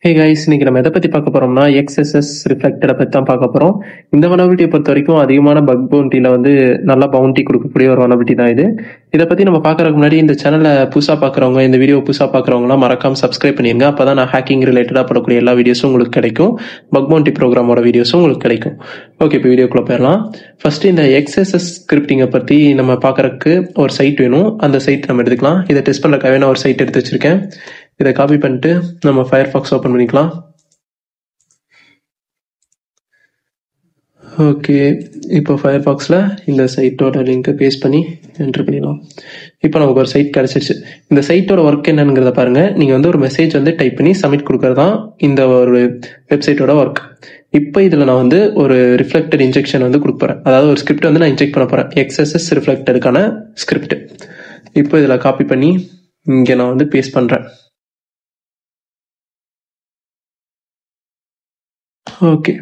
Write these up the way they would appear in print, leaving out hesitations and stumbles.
Hey guys, இன்னைக்கு நம்ம எதை பற்றி பார்க்க போகிறோம்னா எக்ஸ்எஸ்எஸ் ரிஃப்ளெக்டரை பற்றி தான் பார்க்க போகிறோம். இந்த வனபிலிட்டியை பொறுத்த வரைக்கும் அதிகமான பக் பவுண்டியில் வந்து நல்லா பவுண்டி கொடுக்கக்கூடிய ஒரு வனபிலிட்டி தான் இது. இதை பற்றி நம்ம பார்க்கறதுக்கு முன்னாடி இந்த சேனலை புதுசாக பார்க்குறவங்க, இந்த வீடியோ புதுசாக பார்க்குறவங்களாம் மறக்காம சப்ஸ்கிரைப் பண்ணிடுங்க. அப்போ தான் நான் ஹேக்கிங் ரிலேட்டடாக படக்கூடிய எல்லா வீடியோஸும் உங்களுக்கு கிடைக்கும். பக் பவுண்டி ப்ரோக்ராமோட வீடியோஸும் உங்களுக்கு கிடைக்கும். ஓகே, இப்போ வீடியோக்குள்ளே போயிடலாம். ஃபர்ஸ்ட் இந்த எக்ஸ்எஸ்எஸ் ஸ்கிரிப்டிங்கை பற்றி நம்ம பார்க்கறதுக்கு ஒரு சைட் வேணும். அந்த சைட் நம்ம எடுத்துக்கலாம். இதை டெஸ்ட் பண்ணுறதுக்காகவே நான் ஒரு சைட் எடுத்து வச்சிருக்கேன். இதை காப்பி பண்ணிட்டு நம்ம ஃபயர்ஃபாக்ஸ் ஓப்பன் பண்ணிக்கலாம். ஓகே, இப்போ ஃபயர்ஃபாக்ஸில் இந்த சைட்டோட லிங்கை பேஸ்ட் பண்ணி என்ட்ரு பண்ணிடலாம். இப்போ நமக்கு ஒரு சைட் கிடச்சிருச்சு. இந்த சைட்டோட ஒர்க் என்னங்கிறத பாருங்கள். நீங்கள் வந்து ஒரு மெசேஜ் வந்து டைப் பண்ணி சப்மிட் கொடுக்கறது தான் இந்த ஒரு வெப்சைட்டோட ஒர்க். இப்போ இதில் நான் வந்து ஒரு ரிஃப்ளெக்டட் இன்ஜெக்ஷன் வந்து கொடுக்க போகிறேன். அதாவது ஒரு ஸ்கிரிப்ட் வந்து நான் இன்ஜெக்ட் பண்ண போகிறேன். எக்ஸ்எஸ்எஸ் ரிஃப்ளெக்டடுக்கான ஸ்கிரிப்ட். இப்போ இதில் காப்பி பண்ணி இங்கே நான் வந்து பேஸ்ட் பண்ணுறேன். ஓகே,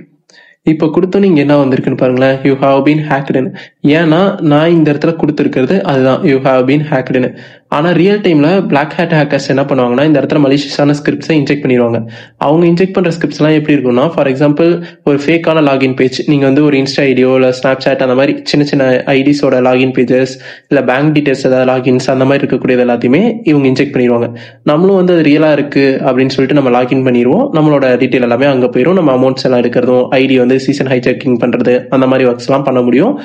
இப்போ கொடுத்தோன்னு இங்கே என்ன வந்திருக்குன்னு பாருங்களேன். யூ ஹாவ் பீன் ஹேக்டுன்னு. ஏன்னா நான் இந்த இடத்துல கொடுத்துருக்கிறது அதுதான், யூ ஹாவ் பீன் ஹேக்டுன்னு. ஆனால் ரியல் டைமில் பிளாக் ஹேட் ஹேக்கர்ஸ் என்ன பண்ணுவாங்கன்னா, இந்த இடத்துல மலிஷியஸான ஸ்கிரிப்ட்ஸை இன்ஜெக்ட் பண்ணிடுவாங்க. அவங்க இன்ஜெக்ட் பண்ணுற ஸ்கிரிப்ட்ஸ்லாம் எப்படி இருக்கும்னா, ஃபார் எக்ஸாம்பிள் ஒரு ஃபேக்கான லாகின் பேஜ், நீங்கள் வந்து ஒரு இன்ஸ்டா ஐடியோ இல்லை ஸ்னாப் சாட் அந்த மாதிரி சின்ன சின்ன ஐடிஸோட லாகின் பேஜஸ் இல்லை பேங்க் டீட்டெயில்ஸ் ஏதாவது லாகின்ஸ் அந்த மாதிரி இருக்கக்கூடியது எல்லாத்தையுமே இவங்க இன்ஜெக்ட் பண்ணிடுவாங்க. நம்மளும் வந்து அது ரியலாக இருக்குது அப்படின்னு சொல்லிட்டு நம்ம லாகின் பண்ணிடுவோம். நம்மளோட டீட்டெயில் எல்லாமே அங்கே போயிடும். நம்ம அமௌண்ட்ஸ் எல்லாம் எடுக்கிறதும், ஐடி வந்து சீசன் ஹைஜாக்கிங் பண்ணுறது, அந்த மாதிரி ஒர்க்ஸ்லாம் பண்ண முடியும்.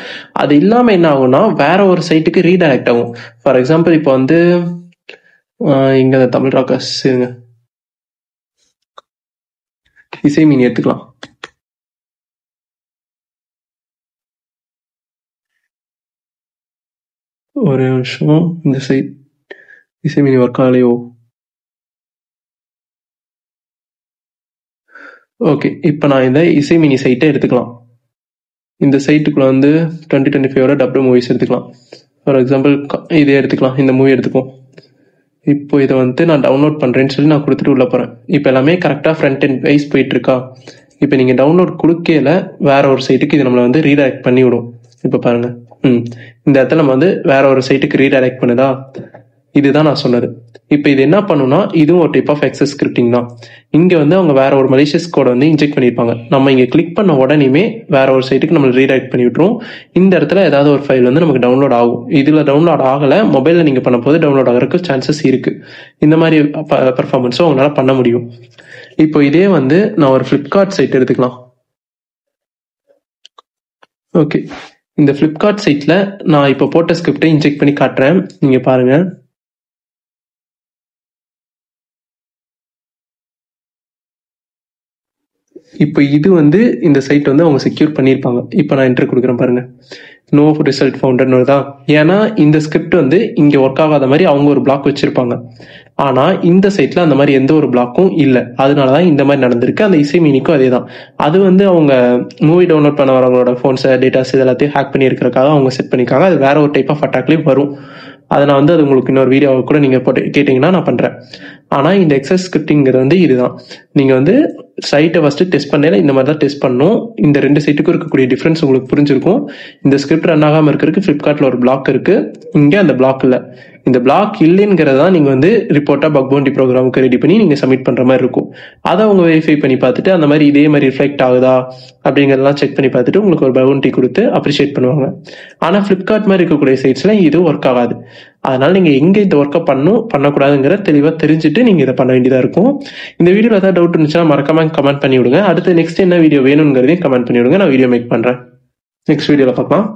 அது இல்லாமல் என்ன ஆகும்னா, வேற ஒரு சைட்டுக்கு ரீடைரக்ட் ஆகும். ஃபார் எக்ஸாம்பிள் இப்போ வந்து இங்கே தமிழ் ராக்கர்ஸ் இருங்க, இசை மீன் எடுத்துக்கலாம். ஒரு நிமிஷம், இந்த சைட் இசை மீன் ஒர்க் ஆகலையோ. ஓகே, இப்போ நான் இந்த இசை மினி சைட்டை எடுத்துக்கலாம். இந்த சைட்டுக்குள்ள வந்து 2025 டப்டு மூவிஸ் எடுத்துக்கலாம். ஃபார் எக்ஸாம்பிள் இதே எடுத்துக்கலாம், இந்த மூவி எடுத்துக்கும். இப்போ இதை வந்து நான் டவுன்லோட் பண்ணுறேன்னு சொல்லி நான் கொடுத்துட்டு உள்ள போகிறேன். இப்போ எல்லாமே கரெக்டாக ஃப்ரண்ட் அண்ட் வைஸ் போயிட்டு இருக்கா. இப்போ நீங்கள் டவுன்லோட் கொடுக்கல வேற ஒரு சைட்டுக்கு இது நம்மளை வந்து ரீடைரக்ட் பண்ணி விடும். இப்போ பாருங்க, இந்த இடத்துல நம்ம வந்து வேற ஒரு சைட்டுக்கு ரீடைரக்ட் பண்ணுதா. இதுதான் நான் சொன்னது. இப்போ இது என்ன பண்ணுன்னா, இதுவும் ஒரு டைப் ஆஃப் எக்ஸஸ் ஸ்கிரிப்டிங் தான். இங்கே வந்து அவங்க வேற ஒரு மலிஷியஸ் கோடை வந்து இன்ஜெக்ட் பண்ணியிருப்பாங்க. நம்ம இங்கே கிளிக் பண்ண உடனேயுமே வேற ஒரு சைட்டுக்கு நம்ம ரீடைரக்ட் பண்ணி விட்டுரும். இந்த இடத்துல ஏதாவது ஒரு ஃபைல் வந்து நமக்கு டவுன்லோட் ஆகும். இதில் டவுன்லோட் ஆகலை, மொபைலில் நீங்கள் பண்ண போது டவுன்லோட் ஆகிறதுக்கு சான்சஸ் இருக்கு. இந்த மாதிரி பர்ஃபார்மன்ஸும் அவங்களால பண்ண முடியும். இப்போ இதே வந்து நான் ஒரு ஃப்ளிப்கார்ட் சைட் எடுத்துக்கலாம். ஓகே, இந்த ஃப்ளிப்கார்ட் சைட்டில் நான் இப்போ போட்ட ஸ்கிரிப்டை இன்ஜெக்ட் பண்ணி காட்டுறேன். நீங்கள் பாருங்க. இப்போ இது வந்து இந்த சைட் வந்து அவங்க செக்யூர் பண்ணியிருப்பாங்க. இப்போ நான் என்ட்ரு கொடுக்குறேன் பாருங்க, நோ ரிசல்ட் ஃபவுண்டட்னு தான். ஏன்னா இந்த ஸ்கிரிப்ட் வந்து இங்கே ஒர்க் ஆகாத மாதிரி அவங்க ஒரு பிளாக் வச்சிருப்பாங்க. ஆனால் இந்த சைட்டில் அந்த மாதிரி எந்த ஒரு பிளாக்கும் இல்லை. அதனால தான் இந்த மாதிரி நடந்திருக்கு. அந்த இசை மீனிக்கும் அதே தான். அது வந்து அவங்க மூவி டவுன்லோட் பண்ண வரவங்களோட ஃபோன்ஸை, டேட்டாஸ் இது எல்லாத்தையும் ஹேக் பண்ணி இருக்கிறக்காக அவங்க செட் பண்ணியிருக்காங்க. அது வேற ஒரு டைப் ஆஃப் அட்டாக்லேயும் வரும். அதை நான் வந்து அது உங்களுக்கு இன்னொரு வீடியோவை கூட நீங்கள் போட்டு கேட்டிங்கன்னா நான் பண்ணுறேன். ஆனால் இந்த எக்ஸஸ் ஸ்கிரிப்டிங்கிறது வந்து இதுதான். நீங்கள் வந்து சைட்டை ஃபஸ்ட்டு டெஸ்ட் பண்ணல இந்த மாதிரி தான் டெஸ்ட் பண்ணணும். இந்த ரெண்டு சைட்டுக்கும் இருக்கக்கூடிய டிஃப்ரென்ஸ் உங்களுக்கு புரிஞ்சிருக்கும். இந்த ஸ்கிரிப்ட் ரன் ஆகாமல் இருக்கிறதுக்கு ஃப்ளிப்கார்ட்டில் ஒரு பிளாக் இருக்குது, இங்கே அந்த பிளாக் இல்லை. இந்த பிளாக் இல்லைங்கிறதா நீங்கள் வந்து ரிப்போர்ட்டாக பக் பவுண்டி ப்ரோக்ராமுக்கு ரெடி பண்ணி நீங்கள் சப்மிட் பண்ணுற மாதிரி இருக்கும். அதை அவங்க வெரிஃபை பண்ணி பார்த்துட்டு அந்த மாதிரி இதே மாதிரி ரிஃப்ளெக்ட் ஆகுதா அப்படிங்கிறதெல்லாம் செக் பண்ணி பார்த்துட்டு உங்களுக்கு ஒரு பவுண்டி கொடுத்து அப்ரிஷியேட் பண்ணுவாங்க. ஆனால் ஃப்ளிப்கார்ட் மாதிரி இருக்கக்கூடிய சைட்ஸ்ல இது ஒர்க் ஆகாது. அதனால நீங்க எங்க இந்த ஒர்க்கை பண்ணக்கூடாதுங்கிற தெளிவா தெரிஞ்சுட்டு நீங்க இதை பண்ண வேண்டியதா இருக்கும். இந்த வீடியோல ஏதாவது டவுட் இருந்துச்சுன்னா மறக்காம கமெண்ட் பண்ணி விடுங்க. அடுத்து நெக்ஸ்ட் என்ன வீடியோ வேணுங்கிறதையும் கமெண்ட் பண்ணி விடுங்க. நான் வீடியோ மேக் பண்றேன். நெக்ஸ்ட் வீடியோல பார்க்கலாம்.